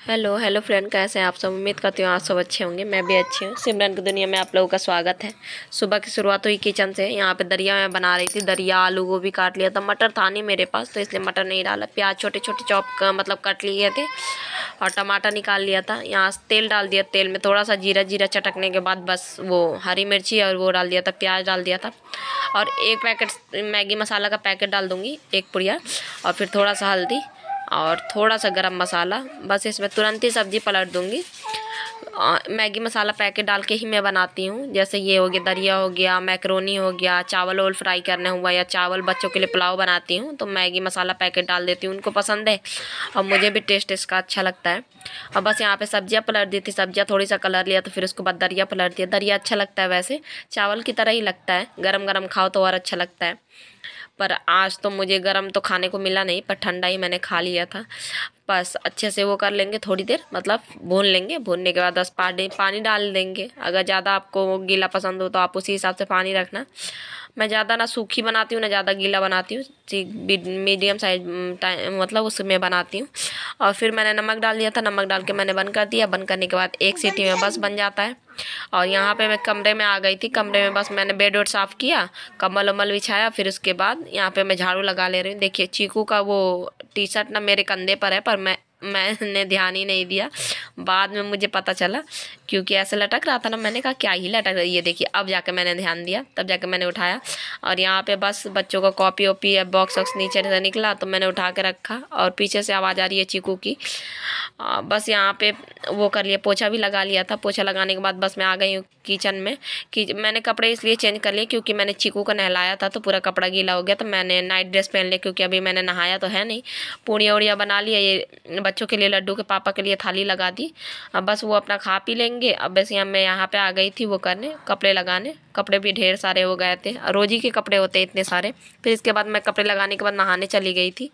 Hello hello friend, कैसे हैं आप सब। उम्मीद करती हूँ आप सब अच्छे होंगे। मैं भी अच्छी हूँ। सिमरन की दुनिया में आप लोगों का स्वागत है। सुबह की शुरुआत हुई किचन से। यहाँ पे दरिया मैं बना रही थी। दरिया आलू गोभी काट लिया था। मटर था नहीं मेरे पास तो इसलिए मटर नहीं डाला। प्याज छोटे छोटे मतलब कट लिए थे और टमाटर निकाल लिया था। यहाँ तेल डाल दिया। तेल में थोड़ा सा जीरा जीरा चटकने के बाद बस वो हरी मिर्ची और वो डाल दिया था, प्याज डाल दिया था और एक पैकेट मैगी मसाला का पैकेट डाल दूँगी, एक पुड़िया, और फिर थोड़ा सा हल्दी और थोड़ा सा गरम मसाला। बस इसमें तुरंत ही सब्ज़ी पलट दूँगी। मैगी मसाला पैकेट डाल के ही मैं बनाती हूँ। जैसे ये हो गया दरिया, हो गया मैकरोनी, हो गया चावल ओल फ्राई करना हुआ, या चावल बच्चों के लिए पुलाव बनाती हूँ तो मैगी मसाला पैकेट डाल देती हूँ। उनको पसंद है और मुझे भी टेस्ट इसका अच्छा लगता है। और बस यहाँ पे सब्जियाँ पलट दी थी। सब्जियाँ थोड़ी सा कलर लिया तो फिर उसके बाद दरिया पलट दिया। दरिया अच्छा लगता है, वैसे चावल की तरह ही लगता है। गरम गरम खाओ तो और अच्छा लगता है। पर आज तो मुझे गरम तो खाने को मिला नहीं, पर ठंडा ही मैंने खा लिया था। बस अच्छे से वो कर लेंगे, थोड़ी देर मतलब भून लेंगे। भूनने के बाद बस पानी डाल देंगे। अगर ज़्यादा आपको गीला पसंद हो तो आप उसी हिसाब से पानी रखना। मैं ज़्यादा ना सूखी बनाती हूँ ना ज़्यादा गीला बनाती हूँ। मीडियम साइज मतलब उसमें बनाती हूँ। और फिर मैंने नमक डाल दिया था। नमक डाल के मैंने बंद कर दिया। बंद करने के बाद एक सीटी में बस बन जाता है। और यहाँ पे मैं कमरे में आ गई थी। कमरे में बस मैंने बेड वेड साफ़ किया, कम्बल वम्बल बिछाया। फिर उसके बाद यहाँ पे मैं झाड़ू लगा ले रही हूँ। देखिए चीकू का वो टी शर्ट ना मेरे कंधे पर है, पर मैंने ध्यान ही नहीं दिया। बाद में मुझे पता चला क्योंकि ऐसे लटक रहा था ना। मैंने कहा क्या ही लटक रही है, देखिए अब जाके मैंने ध्यान दिया, तब जाके मैंने उठाया। और यहाँ पे बस बच्चों का कॉपी वॉपी या बॉक्स वॉक्स नीचे से निकला तो मैंने उठा के रखा। और पीछे से आवाज़ आ रही है चीकू की। बस यहाँ पे वो कर लिया, पोछा भी लगा लिया था। पोछा लगाने के बाद बस मैं आ गई हूँ किचन में। कि मैंने कपड़े इसलिए चेंज कर लिए क्योंकि मैंने चीकू को नहलाया था तो पूरा कपड़ा गीला हो गया। तो मैंने नाइट ड्रेस पहन लिया क्योंकि अभी मैंने नहाया तो है नहीं। पूड़ियाँ उड़ियाँ बना लिया। ये बच्चों के लिए, लड्डू के पापा के लिए थाली लगा दी। अब बस वो अपना खा पी लेंगे। अब बस मैं यहाँ पे आ गई थी वो करने, कपड़े लगाने। कपड़े भी ढेर सारे हो गए थे, रोज़ ही के कपड़े होते हैं इतने सारे। फिर इसके बाद मैं कपड़े लगाने के बाद नहाने चली गई थी।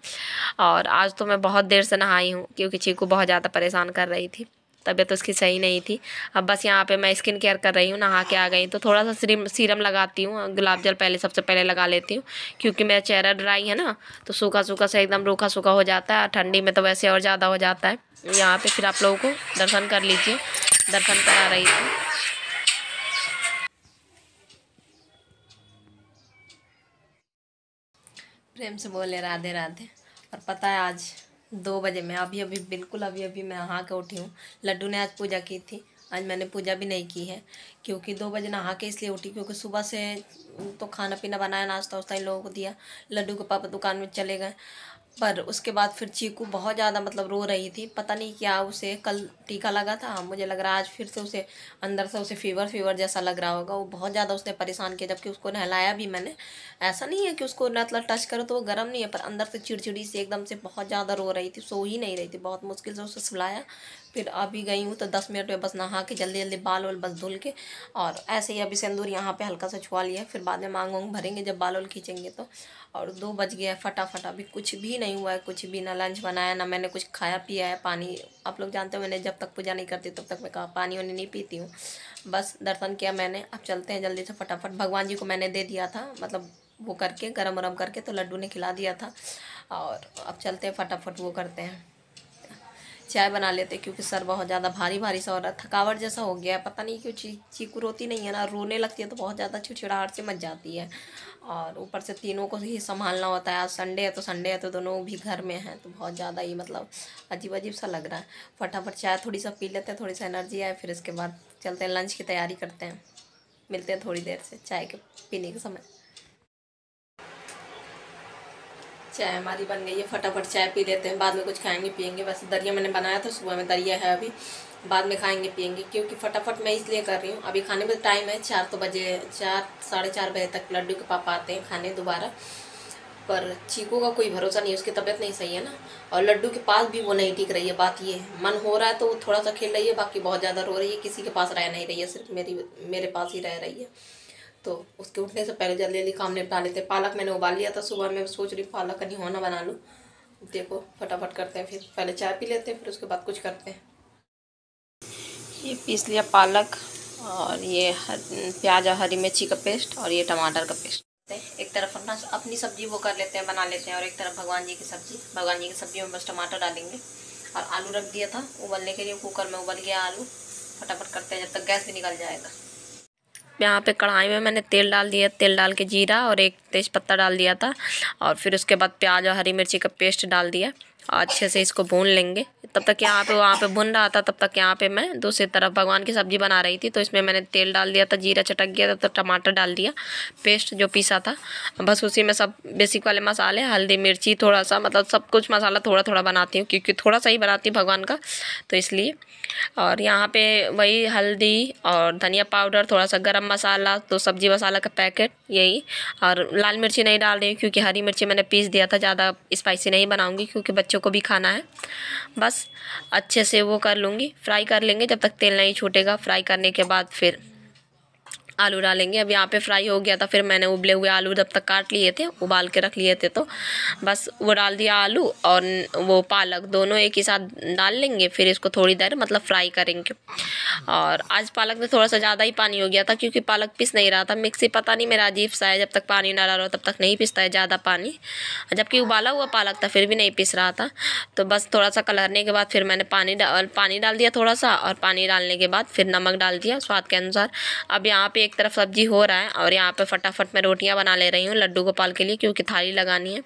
और आज तो मैं बहुत देर से नहाई हूँ क्योंकि चीकू बहुत ज़्यादा परेशान कर रही थी। तबीयत उसकी सही नहीं थी। अब बस यहाँ पे मैं स्किन केयर कर रही हूँ। नहा के आ गई तो थोड़ा सा सीरम लगाती हूँ। गुलाब जल पहले सबसे पहले लगा लेती हूँ क्योंकि मेरा चेहरा ड्राई है ना, तो सूखा सूखा से एकदम रूखा सूखा हो जाता है। ठंडी में तो वैसे और ज़्यादा हो जाता है। यहाँ पे फिर आप लोगों को दर्शन कर लीजिए। दर्शन करा रही थी। प्रेम से बोले राधे राधे। और पता है आज 2 बजे मैं अभी अभी बिल्कुल अभी अभी मैं नहा के उठी हूँ। लड्डू ने आज पूजा की थी, आज मैंने पूजा भी नहीं की है क्योंकि 2 बजे नहा के इसलिए उठी क्योंकि सुबह से तो खाना पीना बनाया, नाश्ता वास्ता इन लोगों को दिया। लड्डू के पापा दुकान में चले गए। पर उसके बाद फिर चीकू बहुत ज़्यादा मतलब रो रही थी। पता नहीं क्या उसे कल टीका लगा था, मुझे लग रहा है आज फिर से उसे अंदर से उसे फीवर फीवर जैसा लग रहा होगा। वो बहुत ज़्यादा उसने परेशान किया। जबकि उसको नहलाया भी मैंने। ऐसा नहीं है कि उसको मतलब टच करो तो वो गर्म नहीं है, पर अंदर से चिड़चिड़ी से एकदम से बहुत ज़्यादा रो रही थी। सो ही नहीं रही थी। बहुत मुश्किल से उसे सुलाया। फिर अभी गई हूँ तो 10 मिनट में बस नहा के जल्दी जल्दी बाल वाल बस धुल के और ऐसे ही अभी सिंदूर यहाँ पे हल्का सा छुआ लिया। फिर बाद में मांग वांग भरेंगे जब बाल वाल खींचेंगे तो। और 2 बज गया है फटाफट। अभी कुछ भी नहीं हुआ है, कुछ भी ना लंच बनाया ना मैंने कुछ खाया पिया है। पानी आप लोग जानते हो मैंने जब तक पूजा नहीं करती तब तक मैं कहा पानी वानी नहीं पीती हूँ। बस दर्शन किया मैंने। अब चलते हैं जल्दी से फटाफट। भगवान जी को मैंने दे दिया था मतलब वो करके गरम वरम करके, तो लड्डू ने खिला दिया था। और अब चलते हैं फटाफट वो करते हैं, चाय बना लेते हैं क्योंकि सर बहुत ज़्यादा भारी भारी सा हो रहा है। थकावट जैसा हो गया है। पता नहीं क्यों चीकू रोती नहीं है ना, रोने लगती है तो बहुत ज़्यादा चिड़चिड़ाहट से मच जाती है। और ऊपर से तीनों को ही संभालना होता है। आज संडे है तो दोनों भी घर में हैं तो बहुत ज़्यादा ही मतलब अजीब अजीब सा लग रहा है। फटाफट चाय थोड़ी सा पी लेते हैं, थोड़ी सा एनर्जी आए। फिर इसके बाद चलते हैं लंच की तैयारी करते हैं। मिलते हैं थोड़ी देर से चाय के पीने के समय। चाय हमारी बन गई है, फटाफट चाय पी लेते हैं। बाद में कुछ खाएंगे पियेंगे। वैसे दरिया मैंने बनाया था सुबह में, दरिया है अभी, बाद में खाएंगे पियेंगे क्योंकि फटाफट मैं इसलिए कर रही हूँ। अभी खाने में टाइम है 4 तो बजे, 4 साढ़े 4 बजे तक लड्डू के पापा आते हैं खाने दोबारा। पर चीकू का कोई भरोसा नहीं है, उसकी तबीयत नहीं सही है ना। और लड्डू के पास भी वो नहीं टिक रही है। बात ये है मन हो रहा है तो थोड़ा सा खेल रही है, बाकी बहुत ज़्यादा रो रही है। किसी के पास रह नहीं रही है, सिर्फ मेरे पास ही रह रही है। तो उसके उठने से पहले जल्दी जल्दी काम निपटा लेते। पालक मैंने उबाल लिया था सुबह में, सोच रही पालक का निहोना बना लूँ। देखो फटाफट करते हैं, फिर पहले चाय पी लेते हैं फिर उसके बाद कुछ करते हैं। ये पीस लिया पालक और ये प्याज और हरी मिर्ची का पेस्ट और ये टमाटर का पेस्ट। एक तरफ अपनी सब्जी वो कर लेते हैं, बना लेते हैं, और एक तरफ भगवान जी की सब्जी। भगवान जी की सब्जी में बस टमाटर डालेंगे और आलू रख दिया था उबलने के लिए कुकर में। उबल गया आलू, फटाफट करते हैं जब तक गैस भी निकल जाएगा। यहाँ पे कढ़ाई में मैंने तेल डाल दिया, तेल डाल के जीरा और एक तेज पत्ता डाल दिया था, और फिर उसके बाद प्याज और हरी मिर्ची का पेस्ट डाल दिया। अच्छे से इसको भून लेंगे। तब तक यहाँ पे वहाँ पे भुन रहा था, तब तक यहाँ पे मैं दूसरी तरफ भगवान की सब्ज़ी बना रही थी। तो इसमें मैंने तेल डाल दिया था, जीरा चटक गया था तो टमाटर डाल दिया, पेस्ट जो पीसा था। बस उसी में सब बेसिक वाले मसाले, हल्दी मिर्ची थोड़ा सा, मतलब सब कुछ मसाला थोड़ा थोड़ा बनाती हूँ क्योंकि थोड़ा सा ही बनाती हूँ भगवान का, तो इसलिए। और यहाँ पे वही हल्दी और धनिया पाउडर, थोड़ा सा गरम मसाला, तो सब्जी मसाला का पैकेट यही। और लाल मिर्ची नहीं डाल रही हूँ क्योंकि हरी मिर्ची मैंने पीस दिया था, ज़्यादा स्पाइसी नहीं बनाऊँगी क्योंकि बच्चों को भी खाना है। बस अच्छे से वो कर लूँगी, फ्राई कर लेंगे जब तक तेल नहीं छूटेगा। फ्राई करने के बाद फिर आलू डालेंगे। अब यहाँ पे फ्राई हो गया था, फिर मैंने उबले हुए आलू जब तक काट लिए थे, उबाल के रख लिए थे, तो बस वो डाल दिया आलू और वो पालक, दोनों एक ही साथ डाल लेंगे। फिर इसको थोड़ी देर मतलब फ्राई करेंगे। और आज पालक में थोड़ा सा ज़्यादा ही पानी हो गया था क्योंकि पालक पिस नहीं रहा था। मिक्सी पता नहीं मेरा अजीब सा है, जब तक पानी ना डालो तब तक नहीं पिसता है ज़्यादा पानी, जबकि उबाला हुआ पालक था फिर भी नहीं पिस रहा था। तो बस थोड़ा सा कलरने के बाद फिर मैंने पानी डाल दिया थोड़ा सा, और पानी डालने के बाद फिर नमक डाल दिया स्वाद के अनुसार। अब यहाँ पे एक तरफ सब्जी हो रहा है और यहाँ पे फटाफट मैं रोटियां बना ले रही हूँ लड्डू गोपाल के लिए क्योंकि थाली लगानी है।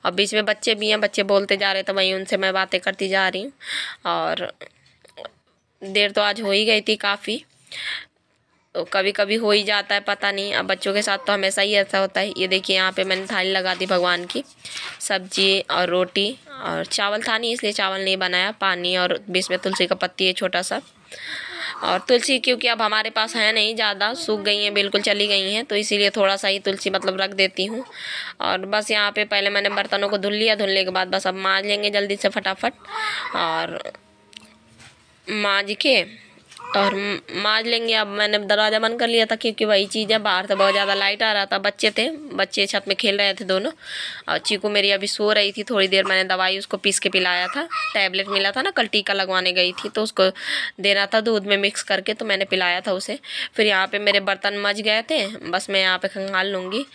और बीच में बच्चे भी हैं, बच्चे बोलते जा रहे तो वहीं उनसे मैं बातें करती जा रही हूँ। और देर तो आज हो ही गई थी काफ़ी, तो कभी कभी हो ही जाता है, पता नहीं। अब बच्चों के साथ तो हमेशा ही ऐसा होता है। ये देखिए यहाँ पे मैंने थाली लगा दी भगवान की, सब्जी और रोटी, और चावल था नहीं इसलिए चावल नहीं बनाया, पानी और बीच में तुलसी का पत्ती है छोटा सा। और तुलसी क्योंकि अब हमारे पास है नहीं ज़्यादा, सूख गई हैं, बिल्कुल चली गई हैं, तो इसीलिए थोड़ा सा ही तुलसी मतलब रख देती हूँ। और बस यहाँ पे पहले मैंने बर्तनों को धुल लिया, धुलने के बाद बस अब मांज लेंगे जल्दी से फटाफट। और मांज के और मांज लेंगे। अब मैंने दरवाज़ा बंद कर लिया था क्योंकि वही चीज़ है, बाहर से बहुत ज़्यादा लाइट आ रहा था। बच्चे छत में खेल रहे थे दोनों, और चीकू मेरी अभी सो रही थी। थोड़ी देर मैंने दवाई उसको पीस के पिलाया था, टैबलेट मिला था ना, कल टीका लगवाने गई थी तो उसको देना था दूध में मिक्स करके, तो मैंने पिलाया था उसे। फिर यहाँ पर मेरे बर्तन मच गए थे, बस मैं यहाँ पर खंगाल लूँगी,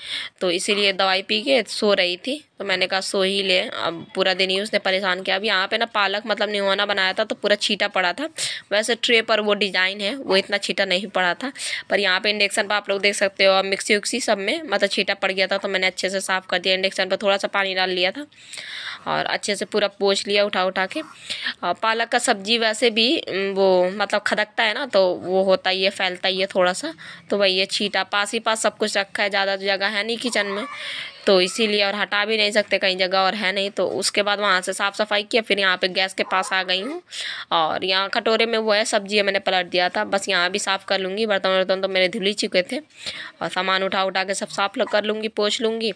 तो इसीलिए दवाई पी के सो रही थी, तो मैंने कहा सो ही ले, अब पूरा दिन ही उसने परेशान किया। अब यहाँ पे ना पालक मतलब निहोना बनाया था तो पूरा छीटा पड़ा था। वैसे ट्रे पर वो डिज़ाइन है, वो इतना छीटा नहीं पड़ा था, पर यहाँ पे इंडक्शन पर आप लोग देख सकते हो, अब मिक्सी उक्सी सब में मतलब छीटा पड़ गया था, तो मैंने अच्छे से साफ़ कर दिया। इंडक्शन पर थोड़ा सा पानी डाल लिया था और अच्छे से पूरा पोंछ लिया उठा उठा के। और पालक का सब्जी वैसे भी वो मतलब खदकता है ना, तो वो होता ही है, फैलता ही है थोड़ा सा, तो वही है छीटा। पास ही पास सब कुछ रखा है, ज़्यादा जगह है नहीं किचन में, तो इसीलिए, और हटा भी नहीं सकते, कहीं जगह और है नहीं। तो उसके बाद वहाँ से साफ़ सफाई किया, फिर यहाँ पे गैस के पास आ गई हूँ। और यहाँ कटोरे में वो है सब्जी मैंने पलट दिया था, बस यहाँ भी साफ़ कर लूँगी। बर्तन वर्तन तो मेरे धुल ही चुके थे, और सामान उठा उठा के सब साफ़ कर लूँगी, पोंछ लूँगी।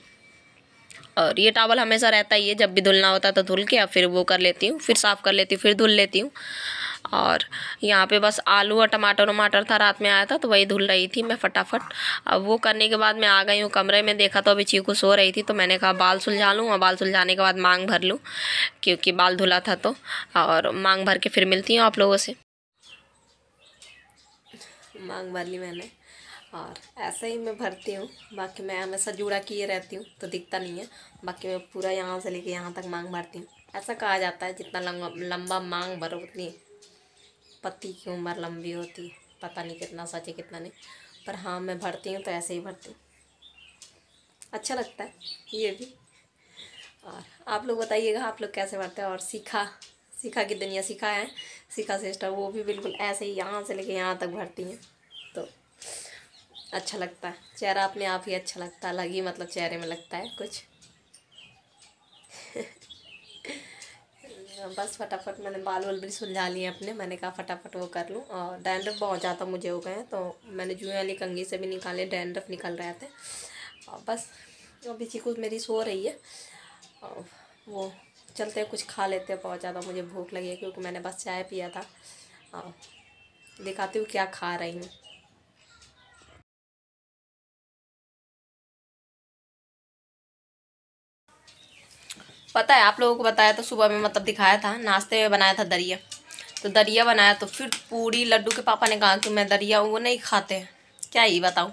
और ये टॉवल हमेशा रहता ही है, जब भी धुलना होता है तो धुल के फिर वो कर लेती हूँ, फिर साफ़ कर लेती हूँ, फिर धुल लेती हूँ। और यहाँ पे बस आलू और टमाटर था, रात में आया था तो वही धुल रही थी मैं फटाफट। अब वो करने के बाद मैं आ गई हूँ कमरे में, देखा तो अभी चीकू सो रही थी, तो मैंने कहा बाल सुलझा लूँ, और बाल सुलझाने के बाद मांग भर लूँ क्योंकि बाल धुला था, तो और मांग भर के फिर मिलती हूँ आप लोगों से। मांग भर ली मैंने, और ऐसे ही मैं भरती हूँ। बाकी मैं हमेशा जूड़ा किए रहती हूँ तो दिखता नहीं है, बाकी मैं पूरा यहाँ से लेके यहाँ तक मांग भरती हूँ। ऐसा कहा जाता है जितना लंबा मांग भरो उतनी पति की उम्र लंबी होती है। पता नहीं कितना सच है कितना नहीं, पर हाँ मैं भरती हूँ तो ऐसे ही भरती हूँ, अच्छा लगता है ये भी। और आप लोग बताइएगा आप लोग कैसे भरते हैं। और सीखा की दुनिया, सीखा है, सीखा सिस्टर, वो भी बिल्कुल ऐसे ही यहाँ से लेके यहाँ तक भरती हैं, तो अच्छा लगता है। चेहरा अपने आप ही अच्छा लगता है, अलग ही मतलब चेहरे में लगता है कुछ। बस फटाफट मैंने बाल वाल भी सुलझा लिए अपने, मैंने कहा फटाफट वो कर लूँ। और डैंड्रफ बहुत ज़्यादा मुझे हो गए हैं, तो मैंने जुएं वाली कंघी से भी निकाले, डैंड्रफ निकल रहे थे। और बस अभी चीकू मेरी सो रही है, और वो चलते हैं कुछ खा लेते हैं, बहुत ज़्यादा मुझे भूख लगी है क्योंकि मैंने बस चाय पिया था। और दिखाती हूँ क्या खा रही हूँ। पता है आप लोगों को बताया तो सुबह में मतलब दिखाया था, नाश्ते में बनाया था दरिया, तो दरिया बनाया तो फिर पूरी लड्डू के पापा ने कहा कि मैं दरिया, वो नहीं खाते हैं, क्या ही बताऊँ,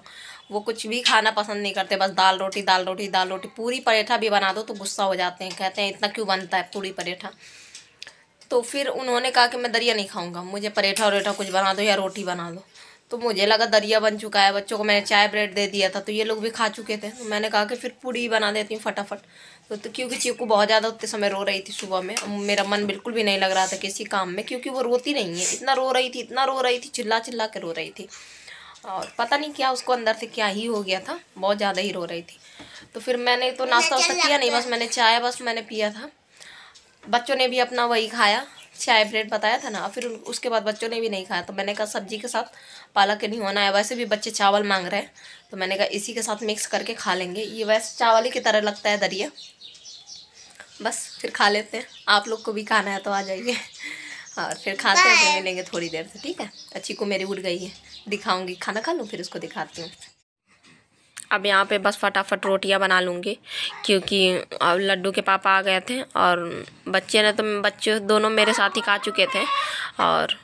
वो कुछ भी खाना पसंद नहीं करते, बस दाल रोटी दाल रोटी दाल रोटी। पूरी पराठा भी बना दो तो गुस्सा हो जाते हैं, कहते हैं इतना क्यों बनता है पूरी पराठा। तो फिर उन्होंने कहा कि मैं दरिया नहीं खाऊंगा, मुझे पराठा वरेठा कुछ बना दो या रोटी बना दो। तो मुझे लगा दरिया बन चुका है, बच्चों को मैंने चाय ब्रेड दे दिया था तो ये लोग भी खा चुके थे। तो मैंने कहा कि फिर पूड़ी बना देती हूँ फटाफट। तो क्योंकि चीकू बहुत ज़्यादा उतने समय रो रही थी सुबह में, मेरा मन बिल्कुल भी नहीं लग रहा था किसी काम में, क्योंकि वो रोती नहीं है, इतना रो रही थी, इतना रो रही थी, चिल्ला चिल्ला के रो रही थी। और पता नहीं क्या उसको अंदर से क्या ही हो गया था, बहुत ज़्यादा ही रो रही थी। तो फिर मैंने तो नाश्ता वास्ता किया नहीं, बस मैंने चाय बस मैंने पिया था। बच्चों ने भी अपना वही खाया, चाय ब्रेड बताया था ना। फिर उसके बाद बच्चों ने भी नहीं खाया, तो मैंने कहा सब्जी के साथ पालक नहीं होना है, वैसे भी बच्चे चावल मांग रहे हैं, तो मैंने कहा इसी के साथ मिक्स करके खा लेंगे। ये वैसे चावल ही की तरह लगता है दरिया, बस फिर खा लेते हैं। आप लोग को भी खाना है तो आ जाइए, और फिर खाते हैं, फिर मिलेंगे थोड़ी देर से, ठीक है। अच्छी को मेरी उड़ गई है, दिखाऊंगी, खाना खा लूँ फिर उसको दिखाती हूँ। अब यहाँ पे बस फटाफट रोटियाँ बना लूँगी, क्योंकि अब लड्डू के पापा आ गए थे और बच्चे दोनों मेरे साथ ही खा चुके थे, और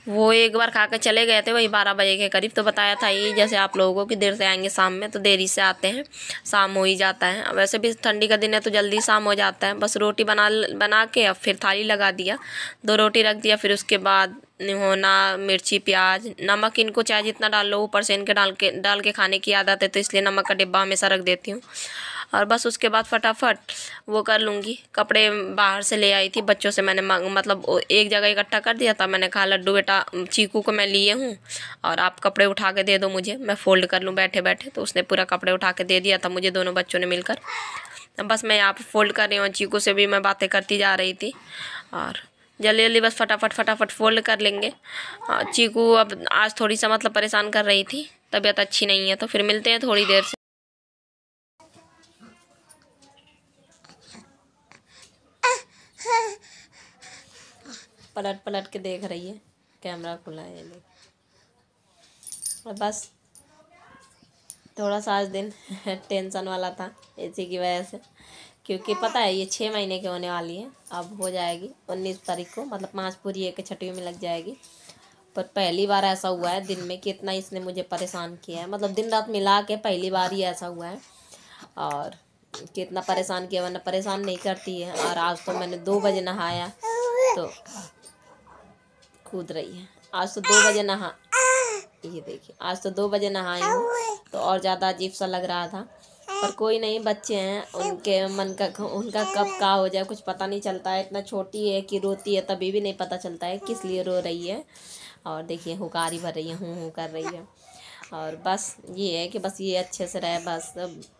वो एक बार खा कर चले गए थे वही 12 बजे के करीब। तो बताया था ये जैसे आप लोगों को कि देर से आएंगे शाम में, तो देरी से आते हैं, शाम हो ही जाता है। वैसे भी ठंडी का दिन है तो जल्दी शाम हो जाता है। बस रोटी बना के अब फिर थाली लगा दिया, 2 रोटी रख दिया, फिर उसके बाद होना मिर्ची प्याज नमक, इनको चाहे जितना डाल लो, ऊपर से इनके डाल के खाने की आदत है, तो इसलिए नमक का डिब्बा हमेशा रख देती हूँ। और बस उसके बाद फटाफट वो कर लूँगी। कपड़े बाहर से ले आई थी, बच्चों से मैंने मतलब एक जगह इकट्ठा कर दिया था। मैंने कहा लड्डू बेटा चीकू को मैं लिए हूँ और आप कपड़े उठा के दे दो मुझे, मैं फ़ोल्ड कर लूँ बैठे बैठे। तो उसने पूरा कपड़े उठा के दे दिया था मुझे, दोनों बच्चों ने मिलकर। अब बस मैं यहाँ पर फ़ोल्ड कर रही हूँ, चीकू से भी मैं बातें करती जा रही थी, और जल्दी जल्दी बस फटाफट फ़ोल्ड कर लेंगे। चीकू अब आज थोड़ी सा मतलब परेशान कर रही थी, तबीयत अच्छी नहीं है। तो फिर मिलते हैं थोड़ी देर से। पलट पलट के देख रही है, कैमरा खुला है देख। और बस थोड़ा सा आज दिन टेंशन वाला था इसी की वजह से, क्योंकि पता है ये 6 महीने की होने वाली है, अब हो जाएगी 19 तारीख को, मतलब 5 पूरी 1 छठी में लग जाएगी। पर पहली बार ऐसा हुआ है दिन में कि इतना इसने मुझे परेशान किया है, मतलब दिन रात मिला के पहली बार ही ऐसा हुआ है, और कितना परेशान किया, वरना परेशान नहीं करती है। और आज तो मैंने 2 बजे नहाया तो कूद रही है। आज तो 2 बजे ये देखिए, आज तो 2 बजे नहाई हूँ, तो और ज़्यादा अजीब सा लग रहा था। पर कोई नहीं, बच्चे हैं, उनके मन का उनका कब का हो जाए कुछ पता नहीं चलता है। इतना छोटी है कि रोती है तभी भी नहीं पता चलता है किस लिए रो रही है। और देखिए हुकारी भर रही है, हूँ कर रही है। और बस ये है कि बस ये अच्छे से रहे, बस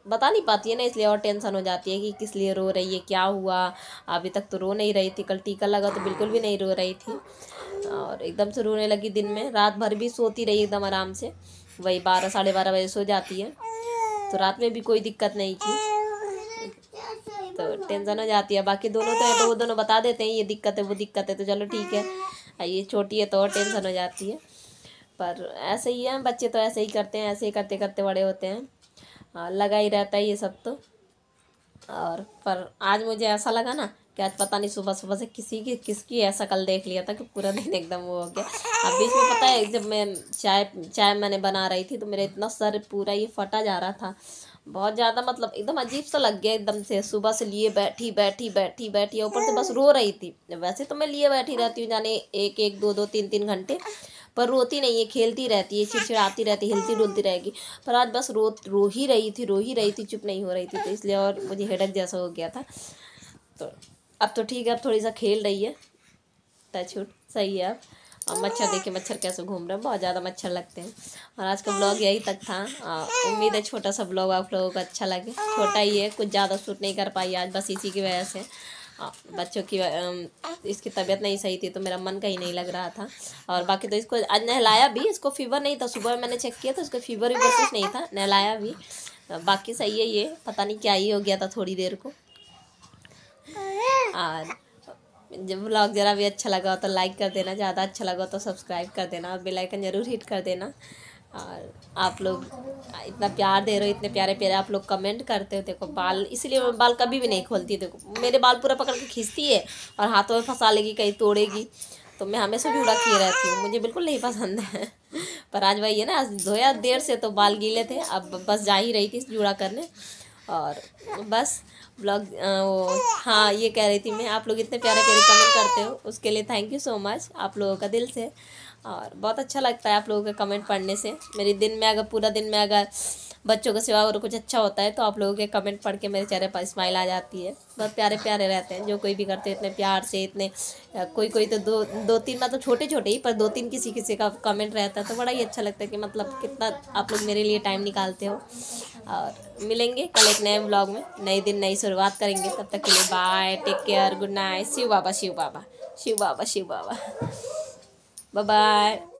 बता नहीं पाती है ना, इसलिए और टेंशन हो जाती है कि किस लिए रो रही है, क्या हुआ। अभी तक तो रो नहीं रही थी, कल टीका लगा तो बिल्कुल भी नहीं रो रही थी, और एकदम से रोने लगी। दिन में रात भर भी सोती रही एकदम आराम से, वही 12 साढ़े 12 बजे सो जाती है, तो रात में भी कोई दिक्कत नहीं थी। तो टेंशन हो जाती है। बाकी दोनों तो है तो वो दोनों बता देते हैं ये दिक्कत है वो दिक्कत है, तो चलो ठीक है। ये छोटी है तो और टेंशन हो जाती है। पर ऐसे ही है, बच्चे तो ऐसे ही करते हैं, ऐसे ही करते करते बड़े होते हैं। लगा ही रहता है ये सब तो। और पर आज मुझे ऐसा लगा ना कि आज पता नहीं सुबह सुबह से किसकी ऐसा कल देख लिया था कि पूरा दिन एकदम वो हो गया। अब बीच में पता है जब मैं चाय मैंने बना रही थी तो मेरा इतना सर पूरा ये फटा जा रहा था, बहुत ज़्यादा, मतलब एकदम अजीब सा लग गया एकदम से। सुबह से लिए बैठी ऊपर से बस रो रही थी। वैसे तो मैं लिए बैठी रहती हूँ जाने 1 2 3 घंटे, पर रोती नहीं है, खेलती रहती है, चिड़चिड़ाती रहती है, हिलती डुलती रहेगी। पर आज बस रो ही रही थी, चुप नहीं हो रही थी, तो इसलिए और मुझे हेडेक जैसा हो गया था। तो अब तो ठीक है, अब थोड़ी सा खेल रही है, टचवुड सही है। अब मच्छर देखिए, मच्छर कैसे घूम रहे हैं, बहुत ज़्यादा मच्छर लगते हैं। और आज का ब्लॉग यही तक था। उम्मीद है छोटा सा ब्लॉग आप लोगों को अच्छा लगे। छोटा ही है, कुछ ज़्यादा शूट नहीं कर पाई आज, बस इसी की वजह से। बच्चों की इसकी तबीयत नहीं सही थी तो मेरा मन कहीं नहीं लग रहा था। और बाकी तो इसको आज नहलाया भी, इसको फीवर नहीं था, सुबह मैंने चेक किया तो इसको फीवर भी कुछ नहीं था, नहलाया भी। बाकी सही है, ये पता नहीं क्या ही हो गया था थोड़ी देर को। और जब ब्लॉग ज़रा भी अच्छा लगा हो तो लाइक कर देना, ज़्यादा अच्छा लगा तो सब्सक्राइब कर देना, और बेल आइकन ज़रूर हिट कर देना। और आप लोग इतना प्यार दे रहे हो, इतने प्यारे प्यारे आप लोग कमेंट करते हो। देखो बाल, इसलिए मैं बाल कभी भी नहीं खोलती। देखो मेरे बाल पूरा पकड़ के खींचती है और हाथों में फंसा लेगी, कहीं तोड़ेगी, तो मैं हमेशा जुड़ा किए रहती हूँ, मुझे बिल्कुल नहीं पसंद है। पर आज वही है ना, आज धोया देर से तो बाल गीले थे, अब बस जा ही रही थी जुड़ा करने। और बस ब्लॉग वो हाँ ये कह रही थी मैं, आप लोग इतने प्यारे प्यारे कमेंट करते हो उसके लिए थैंक यू सो मच आप लोगों का दिल से। और बहुत अच्छा लगता है आप लोगों का कमेंट पढ़ने से। मेरे दिन में अगर पूरा दिन में अगर बच्चों का सिवा और कुछ अच्छा होता है तो आप लोगों के कमेंट पढ़ के मेरे चेहरे पर स्माइल आ जाती है। बहुत प्यारे प्यारे रहते हैं जो कोई भी करते हैं इतने प्यार से, इतने कोई कोई तो दो तीन मतलब छोटे छोटे ही पर 2-3 किसी किसी का कमेंट रहता है तो बड़ा ही अच्छा लगता है कि मतलब कितना आप लोग मेरे लिए टाइम निकालते हो। और मिलेंगे कल एक नए ब्लॉग में, नए दिन नई शुरुआत करेंगे। तब तक के लिए bye, take care, good night, Shiv Baba Shiv Baba Shiv Baba Shiv Baba, bye bye.